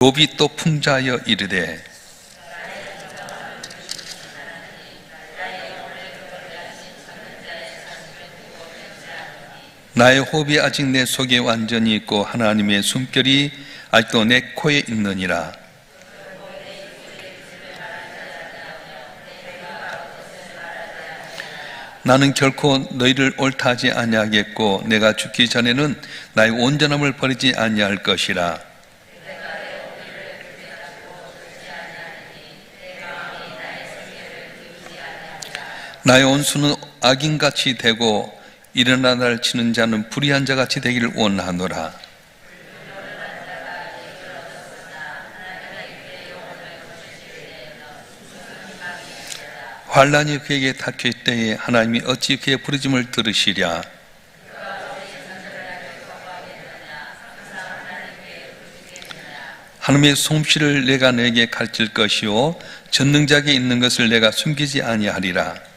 욥이 또 풍자하여 이르되 나의 호흡이 아직 내 속에 완전히 있고 하나님의 숨결이 아직도 내 코에 있느니라. 나는 결코 너희를 옳다하지 아니하겠고 내가 죽기 전에는 나의 온전함을 버리지 아니할 것이라. 나의 온수는 악인같이 되고 일어나 날 치는 자는 불의한 자같이 되기를 원하노라. 환난이 그에게 닥칠 때에 하나님이 어찌 그의 부르짖음을 들으시랴. 하나님의 솜씨를 내가 내게 가르칠 것이요 전능자에게 있는 것을 내가 숨기지 아니하리라.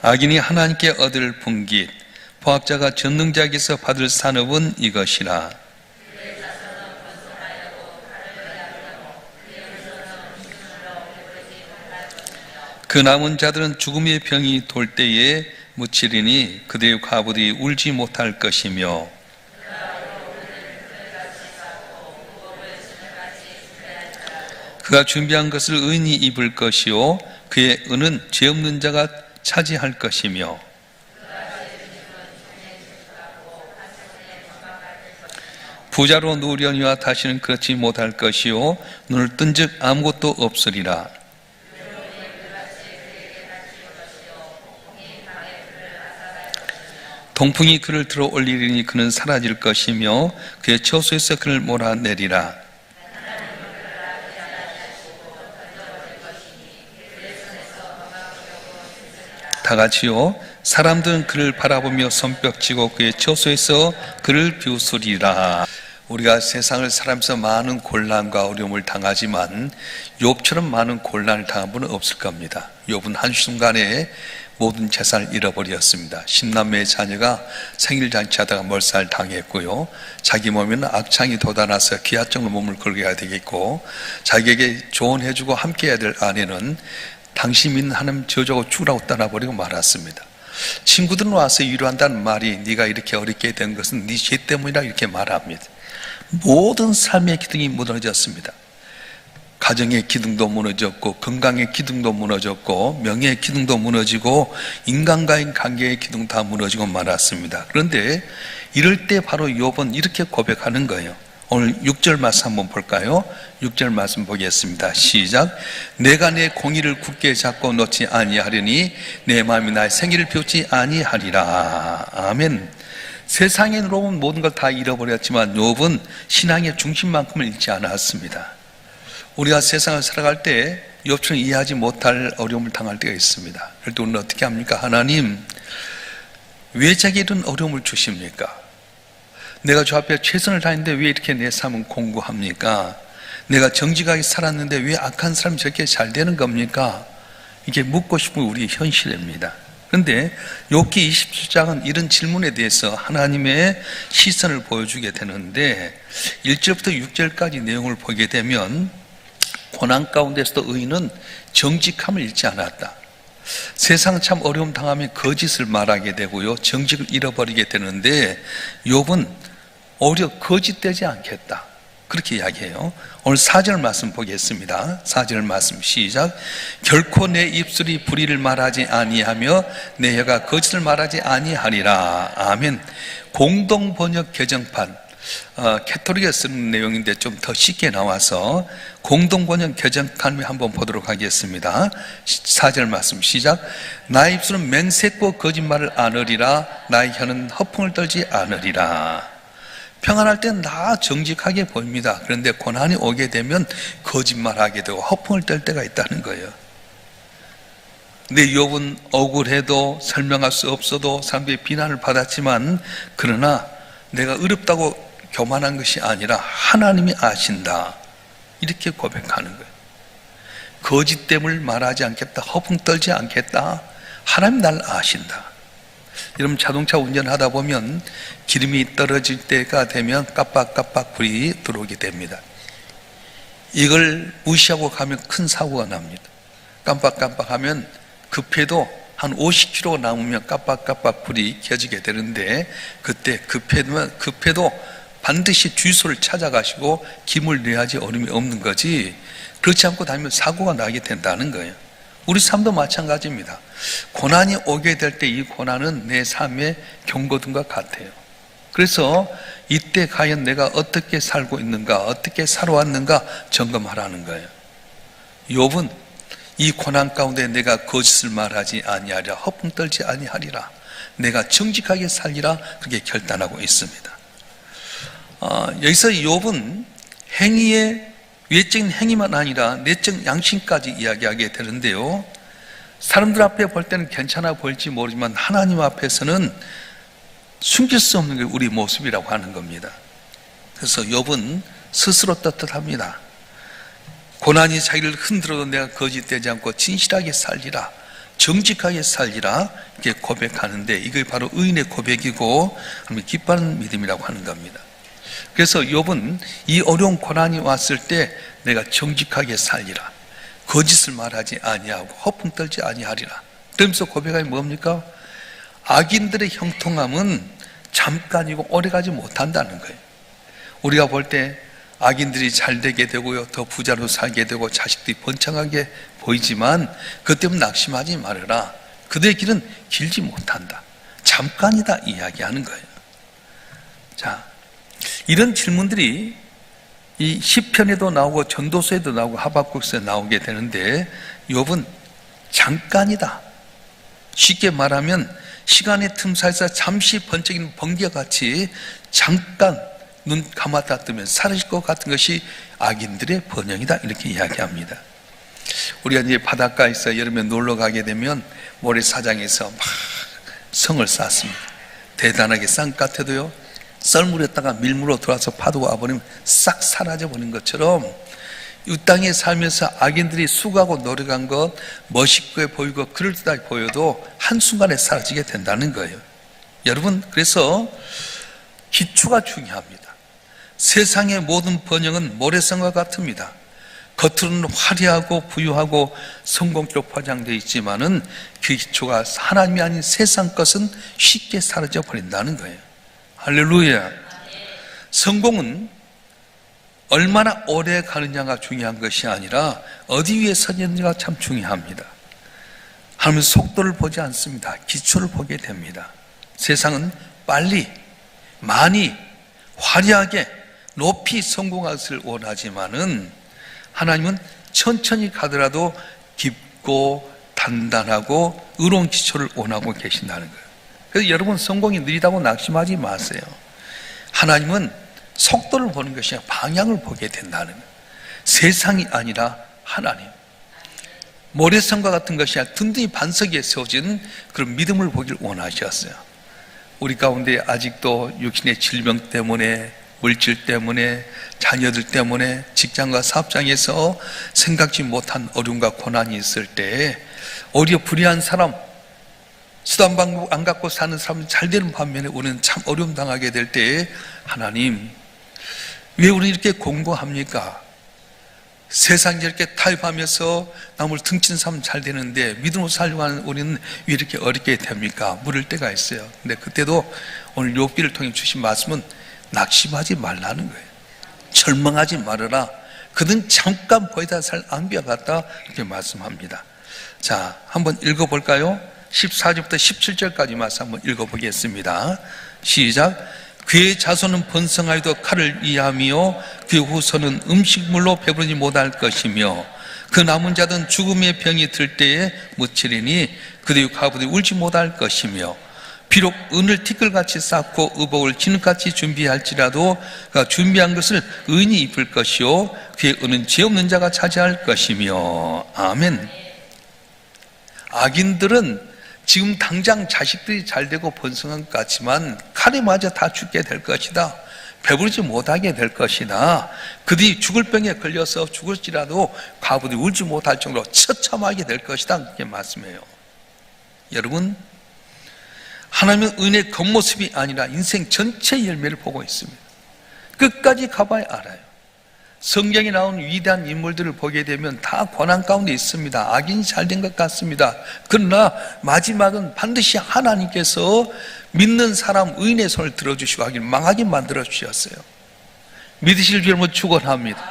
악인이 하나님께 얻을 분깃, 포악자가 전능자에게서 받을 산업은 이것이라. 그 남은 자들은 죽음의 병이 돌 때에 묻히리니 그들의 과부들이 울지 못할 것이며 그가 준비한 것을 의인이 입을 것이요 그의 은은 죄 없는 자가 차지할 것이며 부자로 누우려니와 다시는 그렇지 못할 것이요 눈을 뜬즉 아무것도 없으리라. 동풍이 그를 들어 올리리니 그는 사라질 것이며 그의 처소에서 그를 몰아내리라. 다같이요 사람들은 그를 바라보며 손뼉치고 그의 처소에서 그를 비웃으리라. 우리가 세상을 살아가면서 많은 곤란과 어려움을 당하지만 욥처럼 많은 곤란을 당한 분은 없을 겁니다. 욥은 한순간에 모든 재산을 잃어버렸습니다. 10남매의 자녀가 생일잔치하다가 몰살 당했고요, 자기 몸에는 악창이 돋아나서 기하적으로 몸을 걸게 해야 되겠고, 자기에게 조언해주고 함께해야 될 아내는 당신 믿는 하나님 저주하고 죽으라고 떠나버리고 말았습니다. 친구들은 와서 위로한다는 말이 네가 이렇게 어렵게 된 것은 네 죄 때문이라 이렇게 말합니다. 모든 삶의 기둥이 무너졌습니다. 가정의 기둥도 무너졌고, 건강의 기둥도 무너졌고, 명예의 기둥도 무너지고, 인간과의 관계의 기둥 다 무너지고 말았습니다. 그런데 이럴 때 바로 욥은 이렇게 고백하는 거예요. 오늘 6절 말씀 한번 볼까요? 6절 말씀 보겠습니다. 시작. 내가 내 공의를 굳게 잡고 놓지 아니하려니 내 마음이 나의 생기를 비웃지 아니하리라. 아멘. 세상에는 모든 걸 다 잃어버렸지만 욥은 신앙의 중심만큼을 잃지 않았습니다. 우리가 세상을 살아갈 때 욥처럼 이해하지 못할 어려움을 당할 때가 있습니다. 그럴 때 우리는 어떻게 합니까? 하나님, 왜 제게 이런 어려움을 주십니까? 내가 저 앞에 최선을 다했는데 왜 이렇게 내 삶은 공고합니까? 내가 정직하게 살았는데 왜 악한 사람이 저렇게 잘 되는 겁니까? 이게 묻고 싶은 우리의 현실입니다. 그런데 욥기 27장은 이런 질문에 대해서 하나님의 시선을 보여주게 되는데 1절부터 6절까지 내용을 보게 되면 고난 가운데서도 의인은 정직함을 잃지 않았다. 세상 참 어려움 당하면 거짓을 말하게 되고요, 정직을 잃어버리게 되는데 욥은 오히려 거짓되지 않겠다, 그렇게 이야기해요. 오늘 4절 말씀 보겠습니다. 4절 말씀 시작. 결코 내 입술이 불의를 말하지 아니하며 내 혀가 거짓을 말하지 아니하리라. 아멘. 공동 번역 개정판, 캐토릭에 쓰는 내용인데 좀 더 쉽게 나와서 공동 번역 개정판을 한번 보도록 하겠습니다. 4절 말씀 시작. 나의 입술은 맹세코 거짓말을 안으리라. 나의 혀는 허풍을 떨지 않으리라. 평안할 땐 다 정직하게 보입니다. 그런데 고난이 오게 되면 거짓말하게 되고 허풍을 떨 때가 있다는 거예요. 근데 욥은 억울해도 설명할 수 없어도 사람들의 비난을 받았지만, 그러나 내가 어렵다고 교만한 것이 아니라 하나님이 아신다, 이렇게 고백하는 거예요. 거짓됨을 말하지 않겠다, 허풍 떨지 않겠다, 하나님 날 아신다. 여러분 자동차 운전하다 보면 기름이 떨어질 때가 되면 깜빡깜빡 불이 들어오게 됩니다. 이걸 무시하고 가면 큰 사고가 납니다. 깜빡깜빡하면 급해도 한 50km 남으면 깜빡깜빡 불이 켜지게 되는데, 그때 급해도 반드시 주유소를 찾아가시고 김을 내야지 어려움이 없는 거지, 그렇지 않고 다니면 사고가 나게 된다는 거예요. 우리 삶도 마찬가지입니다. 고난이 오게 될 때 이 고난은 내 삶의 경고등과 같아요. 그래서 이때 과연 내가 어떻게 살고 있는가, 어떻게 살아왔는가 점검하라는 거예요. 욥은 이 고난 가운데 내가 거짓을 말하지 아니하리라, 허풍 떨지 아니하리라, 내가 정직하게 살리라, 그렇게 결단하고 있습니다. 여기서 욥은 행위의 외적인 행위만 아니라 내적 양심까지 이야기하게 되는데요, 사람들 앞에 볼 때는 괜찮아 보일지 모르지만 하나님 앞에서는 숨길 수 없는 게 우리 모습이라고 하는 겁니다. 그래서 욥은 스스로 떳떳합니다. 고난이 자기를 흔들어도 내가 거짓되지 않고 진실하게 살리라, 정직하게 살리라, 이렇게 고백하는데, 이게 바로 의인의 고백이고 기뻐하는 믿음이라고 하는 겁니다. 그래서 욥은 이 어려운 고난이 왔을 때 내가 정직하게 살리라, 거짓을 말하지 아니하고 허풍 떨지 아니하리라, 그러면서 고백하기 뭡니까? 악인들의 형통함은 잠깐이고 오래가지 못한다는 거예요. 우리가 볼 때 악인들이 잘 되게 되고요, 더 부자로 살게 되고 자식들이 번창하게 보이지만 그것 때문에 낙심하지 말아라, 그들의 길은 길지 못한다, 잠깐이다 이야기하는 거예요. 자, 이런 질문들이 이 시편에도 나오고 전도서에도 나오고 하박국서에 나오게 되는데, 욥은 잠깐이다, 쉽게 말하면 시간의 틈 사이에서 잠시 번쩍이는 번개같이 잠깐 눈 감았다 뜨면 사라질 것 같은 것이 악인들의 번영이다, 이렇게 이야기합니다. 우리가 이제 바닷가에서 여름에 놀러 가게 되면 모래사장에서 막 성을 쌓습니다. 대단하게 싼 것 같아도요, 썰물에다가 밀물로 들어와서 파도가 와버리면 싹 사라져버린 것처럼 이 땅에 살면서 악인들이 수고하고 노력한 것 멋있게 보이고 그럴듯하게 보여도 한순간에 사라지게 된다는 거예요. 여러분, 그래서 기초가 중요합니다. 세상의 모든 번영은 모래성과 같습니다. 겉으로는 화려하고 부유하고 성공적으로 포장되어 있지만은 그 기초가 하나님이 아닌 세상 것은 쉽게 사라져 버린다는 거예요. 할렐루야. 성공은 얼마나 오래 가느냐가 중요한 것이 아니라 어디 위에 서있는지가 참 중요합니다. 하나님은 속도를 보지 않습니다. 기초를 보게 됩니다. 세상은 빨리, 많이, 화려하게, 높이 성공하기를 원하지만은 하나님은 천천히 가더라도 깊고 단단하고 의로운 기초를 원하고 계신다는 거예요. 그래서 여러분, 성공이 느리다고 낙심하지 마세요. 하나님은 속도를 보는 것이 아니라 방향을 보게 된다는 거예요. 세상이 아니라 하나님, 모래성과 같은 것이 아니라 든든히 반석 위에 세워진 그런 믿음을 보길 원하셨어요. 우리 가운데 아직도 육신의 질병 때문에, 물질 때문에, 자녀들 때문에 직장과 사업장에서 생각지 못한 어려움과 고난이 있을 때 오히려 불의한 사람, 수단 방법 안 갖고 사는 사람은 잘 되는 반면에 우리는 참 어려움 당하게 될 때, 하나님, 왜 우리는 이렇게 공부합니까? 세상에 이렇게 타협하면서 남을 등치는 사람은 잘 되는데 믿음으로 살려고 하는 우리는 왜 이렇게 어렵게 됩니까? 물을 때가 있어요. 근데 그때도 오늘 욥기를 통해 주신 말씀은 낙심하지 말라는 거예요. 절망하지 말아라. 그는 잠깐 보이다 살 앙비와 같다, 이렇게 말씀합니다. 자, 한번 읽어볼까요? 14절부터 17절까지 말씀 한번 읽어보겠습니다. 시작. 그의 자손은 번성하여도 칼을 이해하며 그의 후손은 음식물로 배부르지 못할 것이며 그 남은 자들은 죽음의 병이 들 때에 묻히리니 그들의 가부들이 울지 못할 것이며 비록 은을 티끌같이 쌓고 의복을 진흙같이 준비할지라도 그가 준비한 것을 의인이 입을 것이요 그의 은은 죄 없는 자가 차지할 것이며. 아멘. 악인들은 지금 당장 자식들이 잘되고 번성한 것 같지만 칼에 맞아 다 죽게 될 것이다, 배부르지 못하게 될 것이다, 그들이 죽을 병에 걸려서 죽을지라도 과부들이 울지 못할 정도로 처참하게 될 것이다, 그렇게 말씀해요. 여러분, 하나님은 은혜의 겉모습이 아니라 인생 전체의 열매를 보고 있습니다. 끝까지 가봐야 알아요. 성경에 나온 위대한 인물들을 보게 되면 다 고난 가운데 있습니다. 악인이 잘된 것 같습니다. 그러나 마지막은 반드시 하나님께서 믿는 사람 의인의 손을 들어주시고 하길 망하게 만들어 주셨어요. 믿으실 줄 여러분 축원합니다.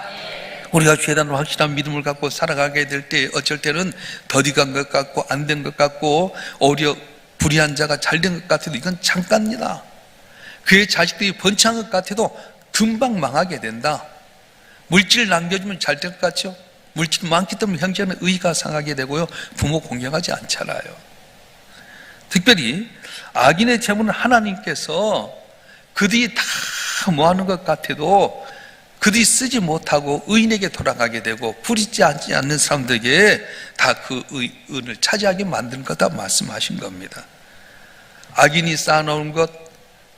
우리가 죄단으로 확실한 믿음을 갖고 살아가게 될 때 어쩔 때는 더디간 것 같고 안 된 것 같고 오히려 불의한 자가 잘된 것 같아도 이건 잠깐이다. 그의 자식들이 번창한 것 같아도 금방 망하게 된다. 물질 남겨주면 잘 될 것 같죠? 물질 많기 때문에 형제는 의의가 상하게 되고요, 부모 공경하지 않잖아요. 특별히 악인의 재물은 하나님께서 그들이 다 모아놓은 것 같아도 그들이 쓰지 못하고 의인에게 돌아가게 되고 부리지 않는 사람들에게 다 그 은을 차지하게 만드는 거다 말씀하신 겁니다. 악인이 쌓아놓은 것,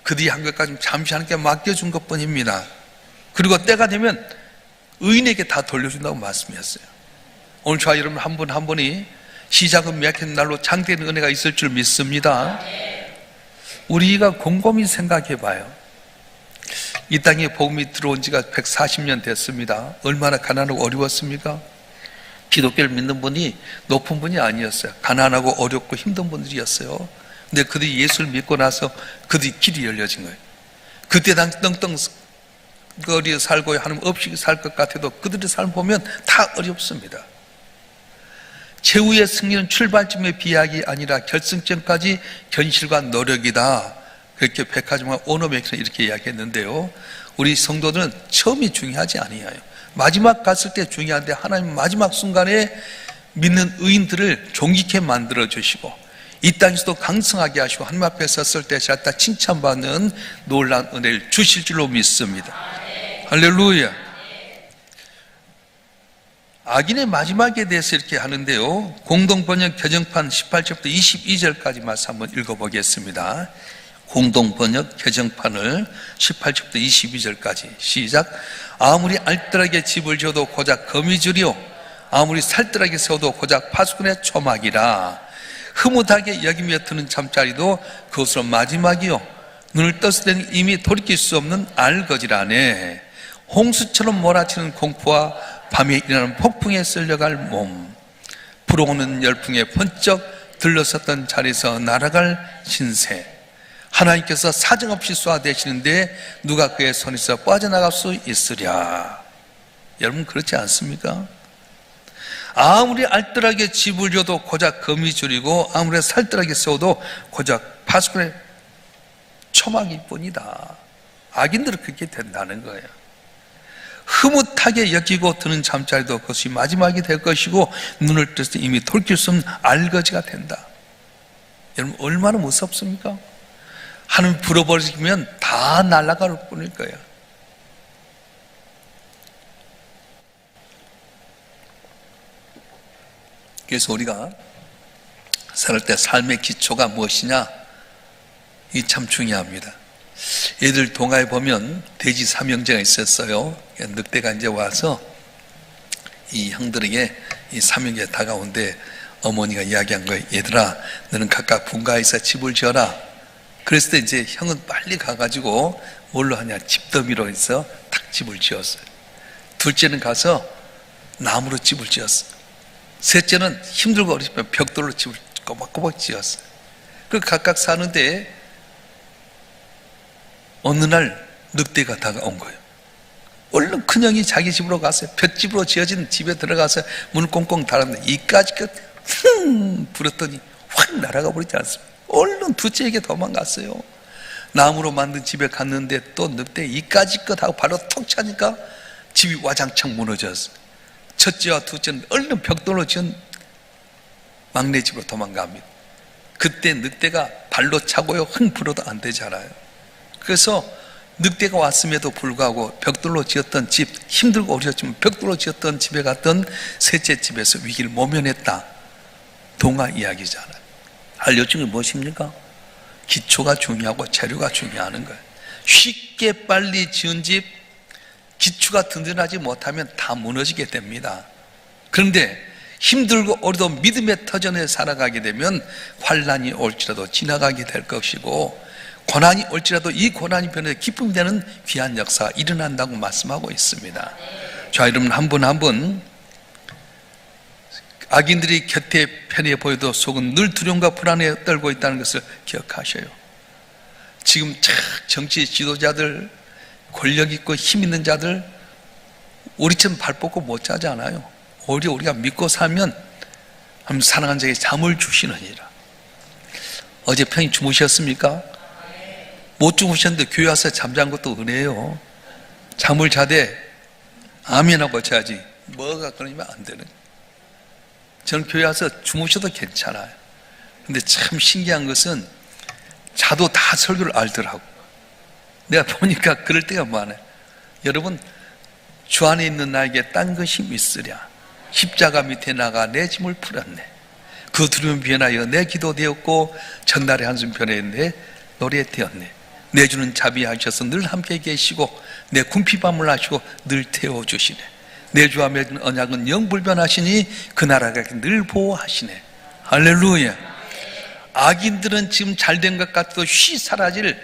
그들이 한 것까지 잠시 하나님께 맡겨준 것뿐입니다. 그리고 때가 되면 의인에게 다 돌려준다고 말씀했어요. 오늘 저와 여러분 한 분 한 분이 시작은 미약한 날로 장대한 은혜가 있을 줄 믿습니다. 우리가 곰곰이 생각해 봐요. 이 땅에 복음이 들어온 지가 140년 됐습니다. 얼마나 가난하고 어려웠습니까? 기독교를 믿는 분이 높은 분이 아니었어요. 가난하고 어렵고 힘든 분들이었어요. 근데 그들이 예수를 믿고 나서 그들이 길이 열려진 거예요. 그때 당시 떵떵거리에 살고 하나님 없이 살 것 같아도 그들의 삶 보면 다 어렵습니다. 최후의 승리는 출발점의 비약이 아니라 결승점까지 견실과 노력이다. 그렇게 백화점과 오너맥에서 이렇게 이야기했는데요, 우리 성도들은 처음이 중요하지 아니에요. 마지막 갔을 때 중요한데 하나님 마지막 순간에 믿는 의인들을 존귀케 만들어 주시고 이 땅에서도 강성하게 하시고 하나님 앞에 섰을 때 다 칭찬받는 놀라운 은혜를 주실 줄로 믿습니다. 할렐루야. 악인의 마지막에 대해서 이렇게 하는데요, 공동번역 개정판 18절부터 22절까지 말씀 한번 읽어보겠습니다. 공동번역 개정판을 18절부터 22절까지 시작. 아무리 알뜰하게 집을 지어도 고작 거미줄이요, 아무리 살뜰하게 세워도 고작 파수꾼의 초막이라. 흐뭇하게 여기며 드는 잠자리도 그것으로 마지막이요, 눈을 떴을 때는 이미 돌이킬 수 없는 알거지라네. 홍수처럼 몰아치는 공포와 밤에 일어나는 폭풍에 쓸려갈 몸, 불어오는 열풍에 번쩍 들러섰던 자리에서 날아갈 신세. 하나님께서 사정없이 쏘아대시는데 누가 그의 손에서 빠져나갈 수 있으랴. 여러분 그렇지 않습니까? 아무리 알뜰하게 집을 줘도 고작 거미줄이고 아무리 살뜰하게 세워도 고작 파수꾼의 초막일 뿐이다. 악인들은 그렇게 된다는 거예요. 흐뭇하게 여기고 드는 잠자리도 그것이 마지막이 될 것이고 눈을 뜰 때 이미 돌이킬 수 없는 알거지가 된다. 여러분 얼마나 무섭습니까? 하나님 불어버리면 다 날아갈 뿐일 거예요. 그래서 우리가 살 때 삶의 기초가 무엇이냐, 이 참 중요합니다. 얘들 동화에 보면 돼지 삼형제가 있었어요. 늑대가 이제 와서 이 형들에게 이 삼형제가 다가오는데 어머니가 이야기한 거예요. 얘들아, 너는 각각 분가해서 집을 지어라. 그랬을 때 이제 형은 빨리 가가지고 뭘로 하냐, 집더미로 해서 탁 집을 지었어요. 둘째는 가서 나무로 집을 지었어요. 셋째는 힘들고 어렵지만 벽돌로 집을 꼬박꼬박 지었어요. 그 각각 사는데 어느 날 늑대가 다가온 거예요. 얼른 큰형이 자기 집으로 갔어요. 볏집으로 지어진 집에 들어가서 문을 꽁꽁 닫았는데 이까지 불었더니 확 날아가 버리지 않습니까? 얼른 둘째에게 도망갔어요. 나무로 만든 집에 갔는데 또 늑대 이까지 것 하고 바로 톡 차니까 집이 와장창 무너졌어요. 첫째와 둘째는 얼른 벽돌로 지은 막내 집으로 도망갑니다. 그때 늑대가 발로 차고요, 흥 불어도 안 되잖아요. 그래서 늑대가 왔음에도 불구하고 벽돌로 지었던 집, 힘들고 어려웠지만 벽돌로 지었던 집에 갔던 셋째 집에서 위기를 모면했다. 동화 이야기잖아요. 알려준 게 무엇입니까? 기초가 중요하고 재료가 중요한 거예요. 쉽게 빨리 지은 집, 기초가 든든하지 못하면 다 무너지게 됩니다. 그런데 힘들고 어려도 믿음의 터전에 살아가게 되면 환난이 올지라도 지나가게 될 것이고, 고난이 올지라도 이 고난이 변해 기쁨이 되는 귀한 역사가 일어난다고 말씀하고 있습니다. 자, 여러분 한 분 한 분 악인들이 곁에 편해 보여도 속은 늘 두려움과 불안에 떨고 있다는 것을 기억하셔요. 지금 정치 지도자들, 권력 있고 힘 있는 자들 우리처럼 발 뻗고 못 자지 않아요. 오히려 우리가 믿고 살면 하나님 사랑하는 자에게 잠을 주시느니라. 어제 편히 주무셨습니까? 못 주무셨는데 교회 와서 잠잔 것도 은혜예요. 잠을 자되 아멘하고 자야지 뭐가 그러면 안 되는. 저는 교회 와서 주무셔도 괜찮아요. 근데 참 신기한 것은 자도 다 설교를 알더라고. 내가 보니까 그럴 때가 많아요. 여러분, 주 안에 있는 나에게 딴 것이 있으랴. 십자가 밑에 나가 내 짐을 풀었네. 그 두려움 변하여 내 기도 되었고 전날의 한숨 변하여 내 노래 되었네. 내 주는 자비하셔서 늘 함께 계시고 내 궁핍함을 하시고 늘 태워주시네. 내 주와 맺은 언약은 영불변하시니 그 나라가 늘 보호하시네. 할렐루야. 악인들은 지금 잘된 것 같아도 쉬 사라질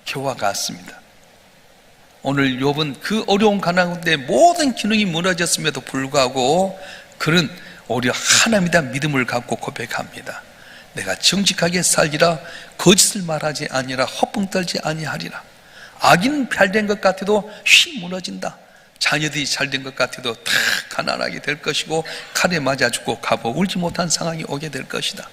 겨와 같습니다. 오늘 욥은 그 어려운 가운데 모든 기능이 무너졌음에도 불구하고 그는 오히려 하나님에 대한 믿음을 갖고 고백합니다. 내가 정직하게 살리라. 거짓을 말하지 아니라 헛붕 떨지 아니하리라. 악인은 잘된 것 같아도 쉬 무너진다. 자녀들이 잘된 것 같아도 다 가난하게 될 것이고 칼에 맞아 죽고 갚아 울지 못한 상황이 오게 될 것이다.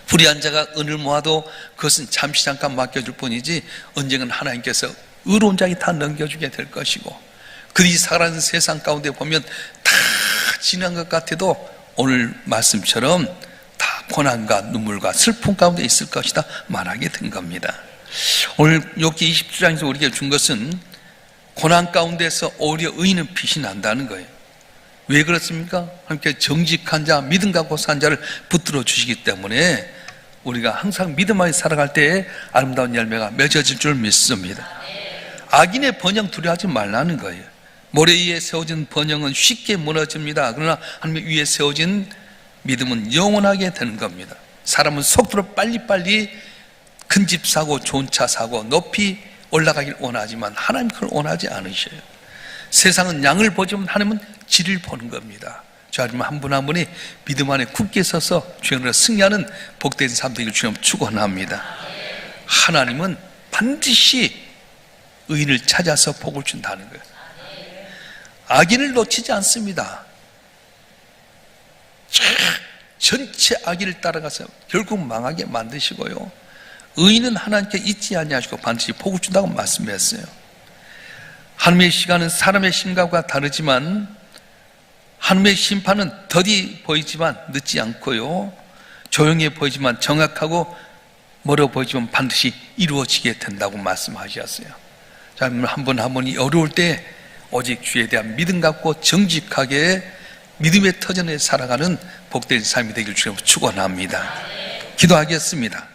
불의한 자가 은을 모아도 그것은 잠시 잠깐 맡겨줄 뿐이지 언젠간 하나님께서 의로운 자에게 다 넘겨주게 될 것이고, 그들이 살아가는 세상 가운데 보면 다 지난 것 같아도 오늘 말씀처럼 다 고난과 눈물과 슬픔 가운데 있을 것이다 말하게 된 겁니다. 오늘 욥기 27장에서 우리에게 준 것은 고난 가운데서 오히려 의인은 빛이 난다는 거예요. 왜 그렇습니까? 함께 정직한 자, 믿음 갖고 산 자를 붙들어 주시기 때문에 우리가 항상 믿음 안에 살아갈 때에 아름다운 열매가 맺어질 줄 믿습니다. 악인의 번영 두려워하지 말라는 거예요. 모래 위에 세워진 번영은 쉽게 무너집니다. 그러나 하나님 위에 세워진 믿음은 영원하게 되는 겁니다. 사람은 속도로 빨리빨리 큰 집 사고 좋은 차 사고 높이 올라가길 원하지만 하나님 그걸 원하지 않으셔요. 세상은 양을 보지만 하나님은 질을 보는 겁니다. 자, 여러분 한 분 한 분이 믿음 안에 굳게 서서 주님으로 승리하는 복된 삶 되기를 주님 축원합니다. 하나님은 반드시 의인을 찾아서 복을 준다는 거예요. 악인을 놓치지 않습니다. 전체 악인을 따라가서 결국 망하게 만드시고요, 의인은 하나님께 잊지 아니하시고 반드시 복을 준다고 말씀했어요. 하나님의 시간은 사람의 심각과 다르지만 하나님의 심판은 더디 보이지만 늦지 않고요, 조용해 보이지만 정확하고 멀어 보이지만 반드시 이루어지게 된다고 말씀하셨어요. 자, 한 분 한 분이 어려울 때 오직 주에 대한 믿음 갖고 정직하게 믿음의 터전에 살아가는 복된 삶이 되길 주님 축원합니다. 기도하겠습니다.